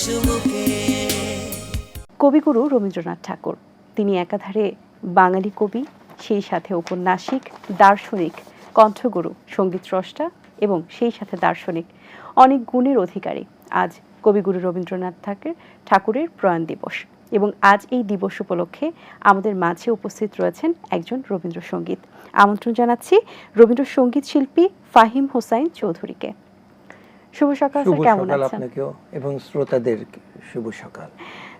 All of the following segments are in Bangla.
চুমুকে। কবিগুরু রবীন্দ্রনাথ ঠাকুর, তিনি একাধারে বাঙালি কবি, সেই সাথে ঔপন্যাসিক, দার্শনিক, কণ্ঠগুরু, সঙ্গীত স্রষ্টা এবং সেই সাথে দার্শনিক, অনেক গুণের অধিকারী। আজ কবিগুরু রবীন্দ্রনাথ ঠাকুরের প্রয়াণ দিবস এবং আজ এই দিবস উপলক্ষে আমাদের মাঝে উপস্থিত রয়েছেন একজন রবীন্দ্রসঙ্গীত। আমন্ত্রণ জানাচ্ছি রবীন্দ্রসঙ্গীত শিল্পী ফাহিম হোসাইন চৌধুরীকে। শুভ সকাল স্যার, কেমন আছেন? আপনাকেও এবং শ্রোতাদের শুভ সকাল।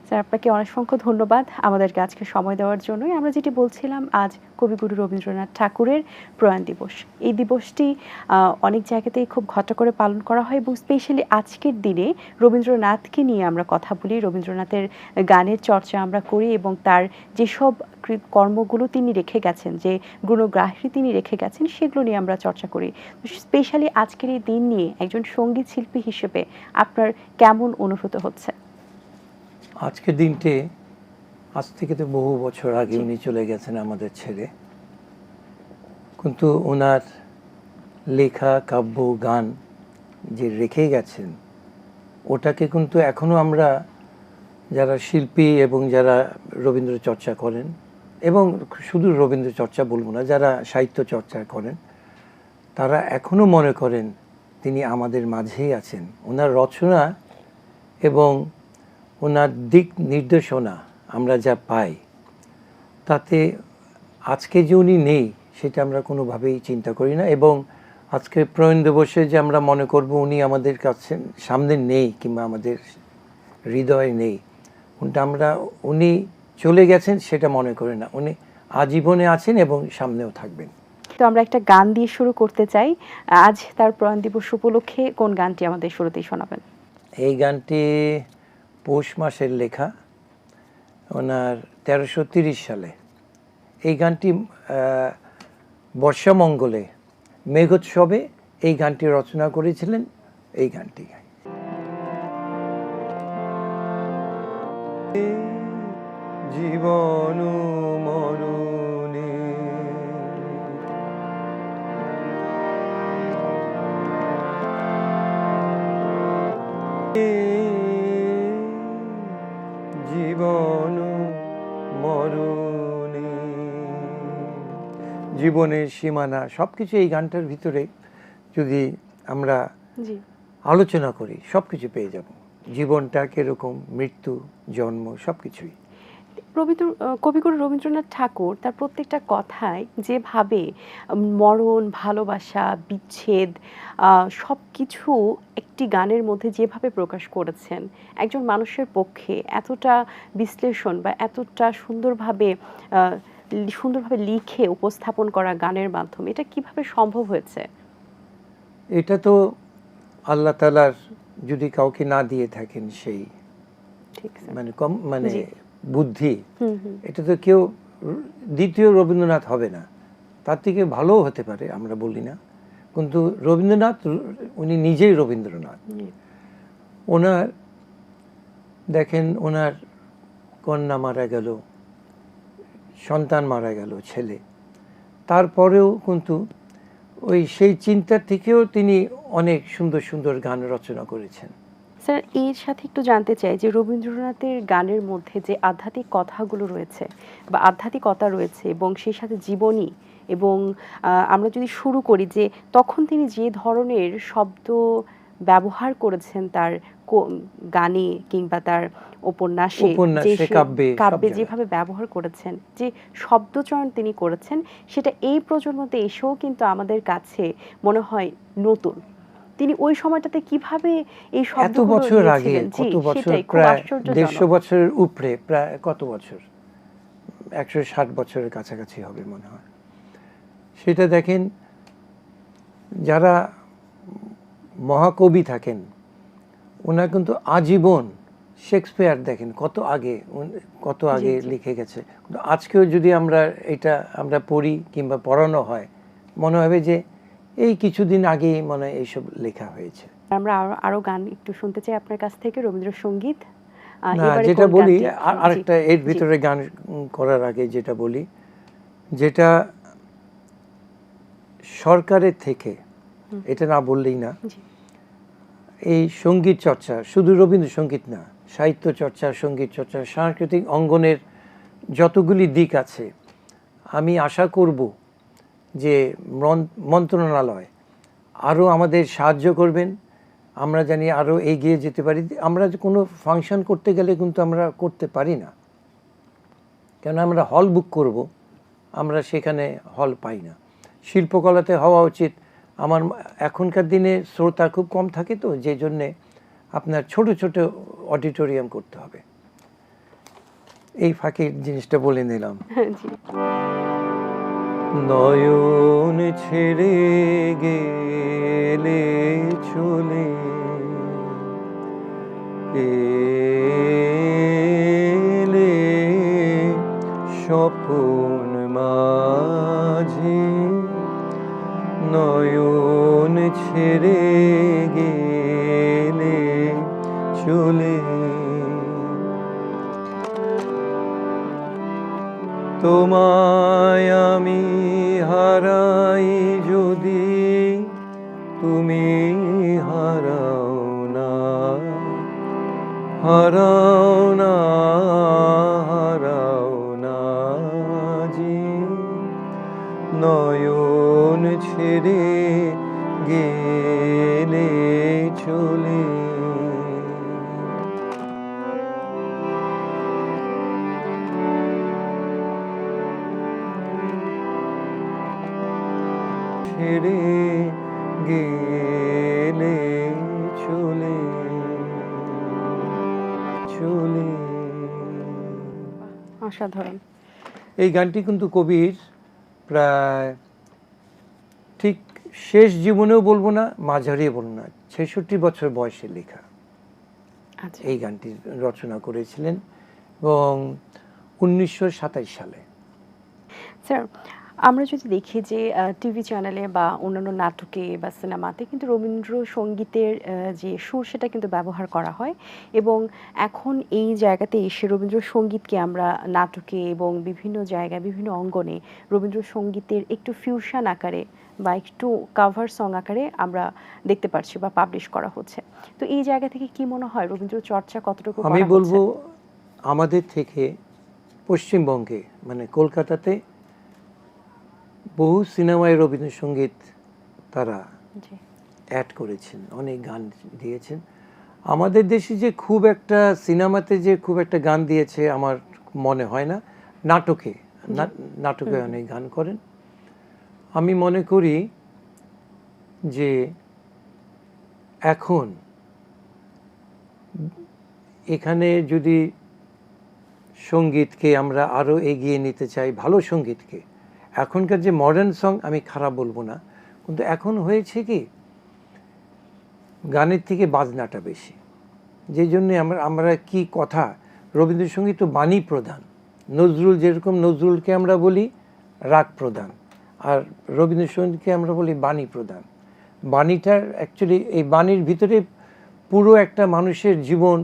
স্যার, আপনাকে অসংখ্য ধন্যবাদ আমাদেরকে আজকে সময় দেওয়ার জন্য। আমরা যেটি বলছিলাম, আজ কবিগুরু রবীন্দ্রনাথ ঠাকুরের প্রয়াণ দিবস। এই দিবসটি অনেক জায়গাতেই খুব ঘটা করে পালন করা হয় এবং স্পেশালি আজকের দিনে রবীন্দ্রনাথকে নিয়ে আমরা কথা বলি, রবীন্দ্রনাথের গানের চর্চা আমরা করি এবং তার যেসব কর্মগুলো তিনি রেখে গেছেন, যে গুণগ্রাহী তিনি রেখে গেছেন, সেগুলো নিয়ে আমরা চর্চা করি। স্পেশালি আজকের এই দিন নিয়ে একজন সঙ্গীত শিল্পী হিসেবে আপনার কেমন অনুভূত হচ্ছে? আজকের দিনটি আজ থেকে তো বহু বছর আগে উনি চলে গেছেন আমাদের ছেড়ে, কিন্তু ওনার লেখা কাব্য গান যে রেখে গেছেন, ওটাকে কিন্তু এখনো আমরা যারা শিল্পী এবং যারা রবীন্দ্র চর্চা করেন, এবং শুধু রবীন্দ্র চর্চা বলবো না, যারা সাহিত্য চর্চা করেন, তারা এখনো মনে করেন তিনি আমাদের মাঝেই আছেন। ওনার রচনা এবং ওনার দিক নির্দেশনা আমরা যা পাই, তাতে আজকে যে উনি নেই সেটা আমরা কোনোভাবেই চিন্তা করি না। এবং আজকে প্রয়াণ দিবসে যে আমরা মনে করব উনি আমাদের কাছে সামনে নেই কিংবা আমাদের হৃদয়ে নেই, উনি চলে গেছেন সেটা মনে করি না। উনি আজীবনে আছেন এবং সামনেও থাকবেন। তো আমরা একটা গান দিয়ে শুরু করতে চাই। আজ তার প্রয়াণ দিবস উপলক্ষে কোন গানটি আমাদের শুরুতেই শোনাবেন? এই গানটি পৌষ মাসের লেখা, ওনার 1330 সালে। এই গানটি বর্ষামঙ্গলে মেঘোৎসবে এই গানটি রচনা করেছিলেন। এই গানটি জীবন মরণে জীবন মরণে, জীবনের সীমানা, সবকিছু এই গানটার ভিতরে যদি আমরা আলোচনা করি সবকিছু পেয়ে যাব। জীবনটা কিরকম, মৃত্যু, জন্ম, সবকিছুই। কবিগুরু রবীন্দ্রনাথ ঠাকুর তার প্রত্যেকটা কথায় যেভাবে মরণ, ভালোবাসা, বিচ্ছেদ সবকিছু একটি গানের মধ্যে যেভাবে প্রকাশ করেছেন, একজন মানুষের পক্ষে এতটা বিশ্লেষণ বা এতটা সুন্দরভাবে লিখে উপস্থাপন করা গানের মাধ্যমে, এটা কিভাবে সম্ভব হয়েছে? এটা তো আল্লাহ তাআলার যদি কাউকে না দিয়ে থাকেন সেই মানে বুদ্ধি, এটা তো কেউ দ্বিতীয় রবীন্দ্রনাথ হবে না। তার থেকে ভালোও হতে পারে, আমরা বলি না, কিন্তু রবীন্দ্রনাথ উনি নিজেই রবীন্দ্রনাথ। ওনার দেখেন, ওনার কন্যা মারা গেল, সন্তান মারা গেল, ছেলে, তারপরেও কিন্তু সেই চিন্তার থেকেও তিনি অনেক সুন্দর সুন্দর গান রচনা করেছেন। স্যার, এর সাথে একটু জানতে চাই যে রবীন্দ্রনাথের গানের মধ্যে যে আধ্যাত্মিক কথাগুলো রয়েছে বা আধ্যাত্মিকতা রয়েছে এবং সেই সাথে জীবনী, এবং আমরা যদি শুরু করি যে তখন তিনি যে ধরনের শব্দ ব্যবহার করেছেন তার গানে কিংবা তার উপন্যাসে, কাব্যে যেভাবে ব্যবহার করেছেন, যে শব্দচয়ন তিনি করেছেন, সেটা এই প্রজন্মতে এসেও কিন্তু আমাদের কাছে মনে হয় নতুন। তিনি ওই সময়টাতে কিভাবে এই এত বছর আগে, কত বছর, প্রায় 150 বছরের উপরে, প্রায় কত বছর, 160 বছরের কাছাকাছি হবে মনে হয়। সেটা দেখেন, যারা মহাকবি থাকেন ওনারা কিন্তু আজীবন, শেক্সপিয়ার দেখেন কত আগে লিখে গেছে, কিন্তু আজকেও যদি আমরা পড়ি কিংবা পড়ানো হয়, মনে হবে যে এই কিছুদিন আগেই মনে এইসব লেখা হয়েছে। আমরা আরো গান একটু শুনতে চাই আপনার কাছ থেকে, রবীন্দ্রসঙ্গীত। যেটা বলি, আরেকটা এর ভিতরে গান করার আগে যেটা বলি, যেটা সরকারের থেকে, এটা না বললেই না, এই সঙ্গীত চর্চা শুধু রবীন্দ্রসঙ্গীত না, সাহিত্য চর্চা, সঙ্গীত চর্চা, সাংস্কৃতিক অঙ্গনের যতগুলি দিক আছে, আমি আশা করব যে মন্ত্রণালয় আরও আমাদের সাহায্য করবেন, আমরা জানি আরও এগিয়ে যেতে পারি। আমরা কোনো ফাংশন করতে গেলে কিন্তু আমরা করতে পারি না, কেন আমরা হল বুক করব, আমরা সেখানে হল পাই না। শিল্পকলাতে হওয়া উচিত। আমার এখনকার দিনে শ্রোতা খুব কম থাকে, তো যে জন্যে আপনার ছোট ছোট অডিটোরিয়াম করতে হবে। এই ফাঁকে জিনিসটা বলে নিলাম। জি। নয়ন ছেড়ে গেলে চলে এলে স্বপন মাঝে, নয়ন ছেড়ে গেলে চলে তোমায় আমি হারাই যদি, তুমি হারাও না, হারাও না, হারাও না যে, নয়ন ছেড়ে গেলে চলে। ছেড়ে গেলে চলে চলে। অসাধারণ। এই গানটি কিন্তু কবির প্রায় ঠিক শেষ জীবনেও বলবো না, মাঝারিও বলবো না, ৬৬ বছর বয়সে লেখা আচ্ছা এই গানটি রচনা করেছিলেন এবং ১৯২৭ সালে। স্যার, আমরা যদি দেখি যে টিভি চ্যানেলে বা অন্যান্য নাটকে বা সিনেমাতে কিন্তু রবীন্দ্রসঙ্গীতের যে সুর সেটা কিন্তু ব্যবহার করা হয়, এবং এখন এই জায়গাতে এসে রবীন্দ্রসঙ্গীতকে আমরা নাটকে এবং বিভিন্ন জায়গায় বিভিন্ন অঙ্গনে রবীন্দ্রসঙ্গীতের একটু ফিউশন আকারে বা একটু কাভার সং আকারে আমরা দেখতে পারছি বা পাবলিশ করা হচ্ছে। তো এই জায়গা থেকে কি মনে হয় রবীন্দ্র চর্চা কতটুকু করা আমি হচ্ছে? বলবো আমাদের থেকে পশ্চিমবঙ্গে মানে কলকাতাতে বহু সিনেমায় রবীন্দ্রসঙ্গীত তারা জি অ্যাড করেছেন, অনেক গান দিয়েছেন। আমাদের দেশে যে খুব একটা সিনেমাতে যে খুব একটা গান দিয়েছে আমার মনে হয় না। নাটকে নাটকে অনেক গান করেন। আমি মনে করি যে এখন এখানে যদি সঙ্গীতকে আমরা আরও এগিয়ে নিতে চাই, ভালো সঙ্গীতকে, এখনকার যে মডার্ন সং আমি খারাপ বলবো না, কিন্তু এখন হয়েছে কি গানের থেকে বাজনাটা বেশি, যে জন্যে আমরা কি কথা, রবীন্দ্রসঙ্গীত তো বাণী প্রধান। নজরুল যেরকম, নজরুলকে আমরা বলি রাগ প্রধান, আর রবীন্দ্রসঙ্গীতকে আমরা বলি বাণী প্রধান। বাণীটার অ্যাকচুয়ালি এই বাণীর ভিতরে পুরো একটা মানুষের জীবন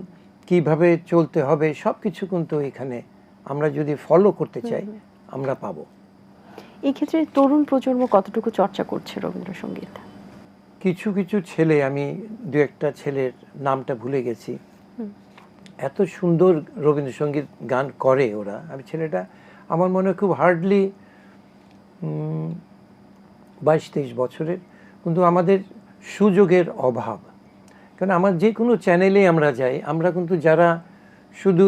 কিভাবে চলতে হবে সব কিছু কিন্তু এখানে আমরা যদি ফলো করতে চাই আমরা পাবো। এই ক্ষেত্রে তরুণ প্রজন্ম কতটুকু চর্চা করছে রবীন্দ্রসঙ্গীত? কিছু কিছু ছেলে, আমি দু একটা ছেলের নামটা ভুলে গেছি, এত সুন্দর রবীন্দ্রসঙ্গীত গান করে ওরা। আমি ছেলেটা আমার মনে হয় খুব হার্ডলি ২২-২৩ বছরের, কিন্তু আমাদের সুযোগের অভাব। কারণ আমার যে কোনো চ্যানেলে আমরা যাই, আমরা কিন্তু যারা শুধু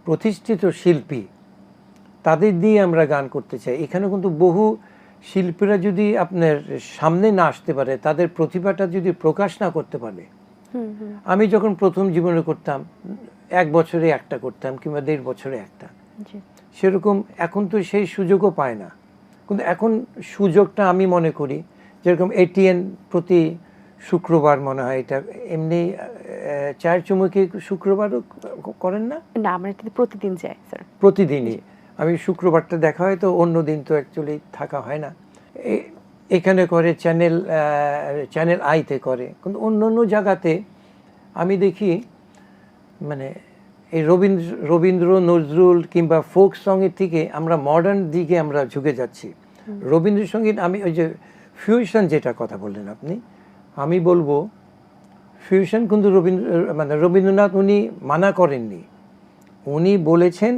প্রতিষ্ঠিত শিল্পী তাদের দিয়ে আমরা গান করতে চাই। এখানে কিন্তু বহু শিল্পীরা যদি আপনার সামনে না আসতে পারে, তাদের প্রতিভাটা যদি প্রকাশ না করতে পারে, আমি যখন প্রথম জীবনে করতাম ১ বছরে একটা করতাম কিংবা ১.৫ বছরে একটা, সেরকম এখন তো সেই সুযোগও পায় না। কিন্তু এখন সুযোগটা আমি মনে করি, যেরকম এটিএন প্রতি শুক্রবার মনে হয়, এটা এমনি চায়ের চুমুকে শুক্রবারও করেন না? না, আমরা এটা প্রতিদিন যাই স্যার। প্রতিদিনই আমি শুক্রবারটা দেখা হয়, তো অন্য দিন তো অ্যাকচুয়ালি থাকা হয় না। এখানে করে চ্যানেল আইতে করে, কিন্তু অন্য অন্য জায়গাতে আমি দেখি মানে এই রবীন্দ্র নজরুল কিংবা ফোক সঙ্গের থেকে আমরা মডার্ন দিকে আমরা ঝুঁকে যাচ্ছি। রবীন্দ্রসঙ্গীত আমি ওই যে ফিউশন যেটা কথা বললেন আপনি, আমি বলবো ফিউশন কিন্তু মানে রবীন্দ্রনাথ উনি মানা করেননি, উনি বলেছেন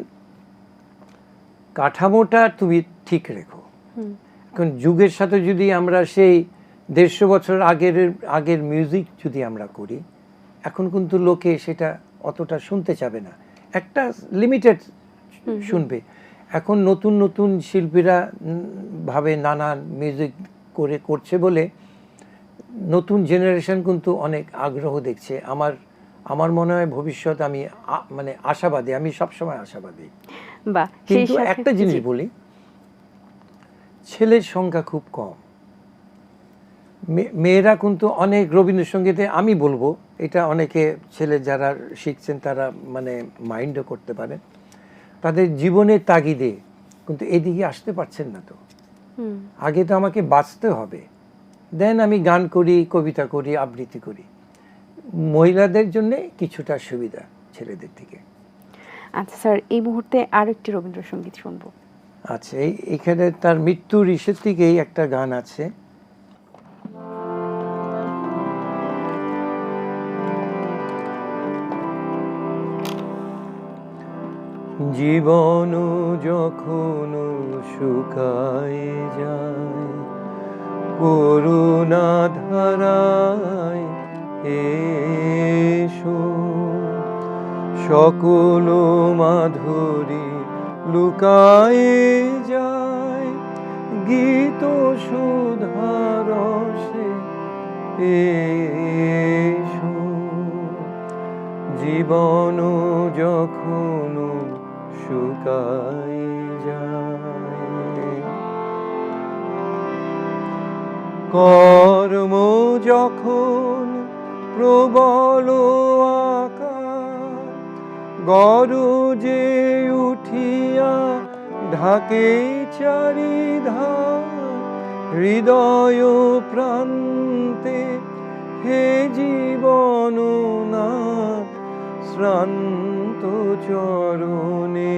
কাঠামোটা তুমি ঠিক রেখো। এখন যুগের সাথে যদি আমরা সেই 150 বছর আগের মিউজিক যদি আমরা করি, এখন কিন্তু লোকে সেটা অতটা শুনতে চাবে না, একটা লিমিটেড শুনবে। এখন নতুন নতুন শিল্পীরা ভাবে নানান মিউজিক করছে বলে নতুন জেনারেশন কিন্তু অনেক আগ্রহ দেখছে। আমার মনে হয় ভবিষ্যৎ, আমি মানে আশাবাদী, আমি সবসময় আশাবাদী। কিন্তু একটা জিনিস বলি, ছেলের সংখ্যা খুব কম, মেয়েরা কিন্তু অনেক রবীন্দ্রসঙ্গীতে, আমি বলবো এটা অনেকে ছেলে যারা শিখছেন তারা মানে মাইন্ডও করতে পারে, তাদের জীবনের তাগিদে কিন্তু এদিকে আসতে পারছেন না। তো আগে তো আমাকে বাঁচতে হবে, দেন আমি গান করি, কবিতা করি, আবৃত্তি করি। মহিলাদের জন্য কিছুটা সুবিধা ছেলেদের থেকে। আচ্ছা স্যার, এই মুহূর্তে আর একটি রবীন্দ্রসঙ্গীত শুনবো। আচ্ছা, এখানে তার মৃত্যুর ইসের থেকেই একটা গান আছে, জীবন যখন শুকায় যায় করুণা ধারায় এসো, সকল মাধুরী লুকায় যায় গীত সুধারসে এসো, জীবন যখন শুকায় যায়, কর্ম যখন প্রবল আকার গরজে উঠিয়া ঢাকে চারিধার, হৃদয় প্রান্তে হে জীবন না শ্রান্ত চরণে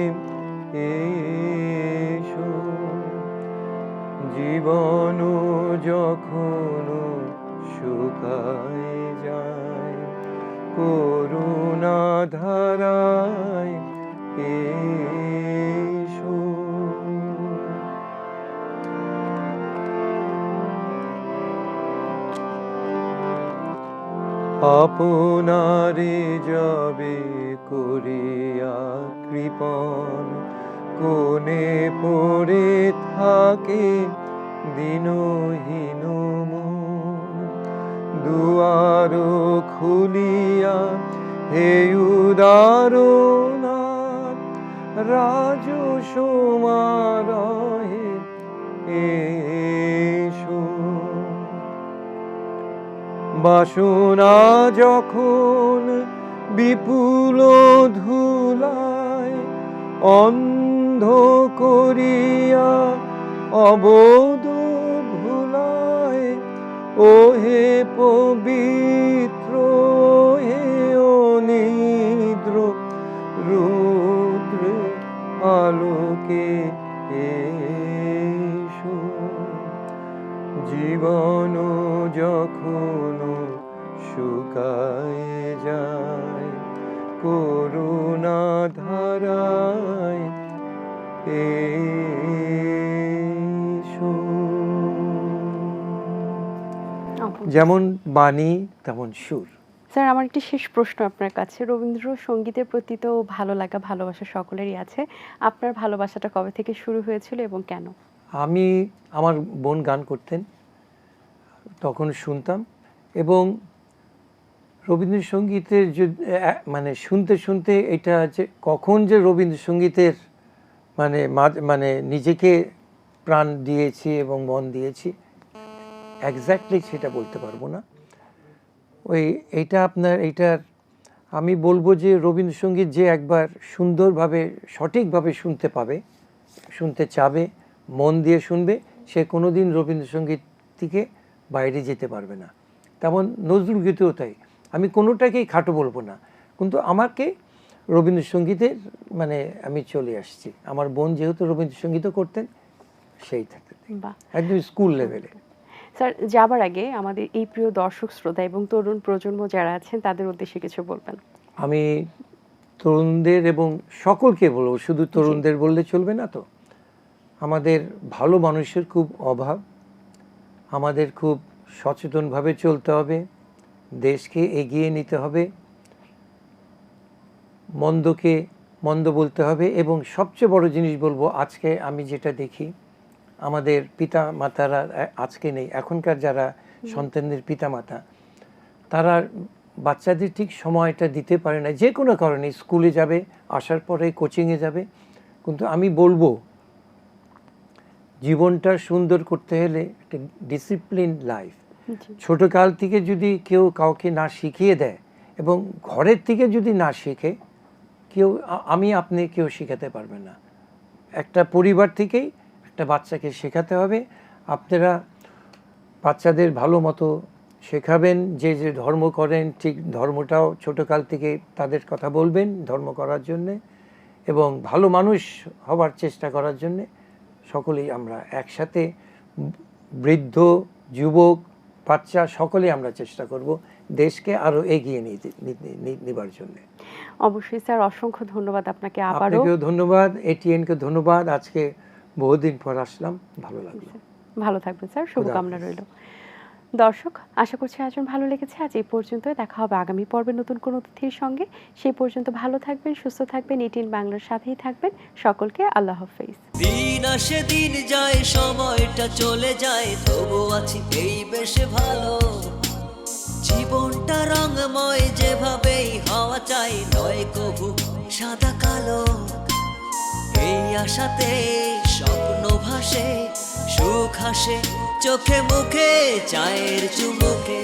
এসো, জীবন যখন শুকায় যায় করুণা ধারায় এসো। আপনারে যাবে করিয়া কৃপণ, কোনে পড়ে থাকে দিনহীন মন, দুয়ার খুলিয়া হে উদারনাথ রাজ সমারহে এসো, বাসনা যখন বিপুল ধুলায় অন্ধ করিয়া অবোধ ভুলায়, ও হে পবিত্র হে অনিদ্র রুদ্র আলোকে এসো, জীবন যখন শুকায় যায় করুণা ধারায় এসো। যেমন বাণী তেমন সুর। স্যার, আমার একটি শেষ প্রশ্ন আপনার কাছে। রবীন্দ্রসঙ্গীতের প্রতি তো ভালো লাগা ভালোবাসা সকলেরই আছে, আপনার ভালোবাসাটা কবে থেকে শুরু হয়েছিল এবং কেন? আমার বোন গান করতেন, তখন শুনতাম, এবং রবীন্দ্রসঙ্গীতের মানে শুনতে শুনতে এটা যে কখন যে রবীন্দ্রসঙ্গীতের মানে নিজেকে প্রাণ দিয়েছি এবং মন দিয়েছি এক্স্যাক্টলি সেটা বলতে পারবো না। এইটার আমি বলবো যে রবীন্দ্রসঙ্গীত যে একবার সুন্দরভাবে সঠিকভাবে শুনতে চাবে, মন দিয়ে শুনবে, সে কোনোদিন রবীন্দ্রসঙ্গীত থেকে বাইরে যেতে পারবে না। তেমন নজরুল গীতেও তাই, আমি কোনোটাকেই খাটো বলবো না, কিন্তু আমাকে রবীন্দ্রসঙ্গীতের মানে আমি চলে আসছি। আমার বোন যেহেতু রবীন্দ্রসঙ্গীতও করতেন, সেই থাকতে একদম স্কুল লেভেলে। স্যার, যাবার আগে আমাদের এই প্রিয় দর্শক শ্রোতা এবং তরুণ প্রজন্ম যারা আছেন তাদের উদ্দেশ্যে কিছু বলবেন। আমি তরুণদের এবং সকলকে বলবো, শুধু জি। তরুণদের বললে চলবে না তো। আমাদের ভালো মানুষের খুব অভাব, আমাদের খুব সচেতনভাবে চলতে হবে, দেশকে এগিয়ে নিতে হবে, মন্দকে মন্দ বলতে হবে। এবং সবচেয়ে বড় জিনিস বলবো, আজকে আমি যেটা দেখি, আমাদের পিতা মাতারা আজকে নেই, এখনকার যারা সন্তানদের পিতা মাতা, তারা বাচ্চাদের ঠিক সময়টা দিতে পারে না, যে কোনো কারণে। স্কুলে যাবে, আসার পরে কোচিংয়ে যাবে। কিন্তু আমি বলবো, জীবনটা সুন্দর করতে হলে একটা ডিসিপ্লিন লাইফ, জি। ছোটকাল থেকে যদি কেউ কাউকে না শিখিয়ে দেয় এবং ঘরের থেকে যদি না শেখে, কেউ আমি আপনি কেউ শেখাতে পারবে না। একটা পরিবার থেকেই একটা বাচ্চাকে শেখাতে হবে। আপনারা বাচ্চাদের ভালো মতো শেখাবেন, যে যে ধর্ম করেন ঠিক ধর্মটাও ছোটকাল থেকে তাদের কথা বলবেন ধর্ম করার জন্যে, এবং ভালো মানুষ হবার চেষ্টা করার জন্যে। সকলেই আমরা একসাথে, বৃদ্ধ, যুবক, বাচ্চা, সকলেই আমরা চেষ্টা করব দেশকে আরও এগিয়ে নেবার জন্য। অবশ্যই স্যার, অসংখ্য ধন্যবাদ আপনাকে আবারও। আপনাকেও ধন্যবাদ, এটিএনকে ধন্যবাদ। আজকে বহুদিন পর আসলাম, ভালো লাগলো। ভালো থাকবেন স্যার, শুভকামনা রইল। দর্শক, আশা করছি আয়োজন ভালো লেগেছে। আজ এই পর্যন্তই, দেখা হবে আগামী পর্বে নতুন কোনো অতিথির সঙ্গে। সেই পর্যন্ত ভালো থাকবেন, সুস্থ থাকবেন, এটিএন বাংলার সাথেই থাকবেন। সকলকে আল্লাহ হাফেজ। দিন আসে দিন যায়, সময়টা চলে যায়, তবু আছি এই বেশ ভালো। জীবনটা রঙময়, যেভাবেই হওয়া চাই, নয় কভু সাদা কালো। এই আশাতে স্বপ্ন ভাসে, সুখ হাসে চোখে মুখে, চায়ের চুমুকে।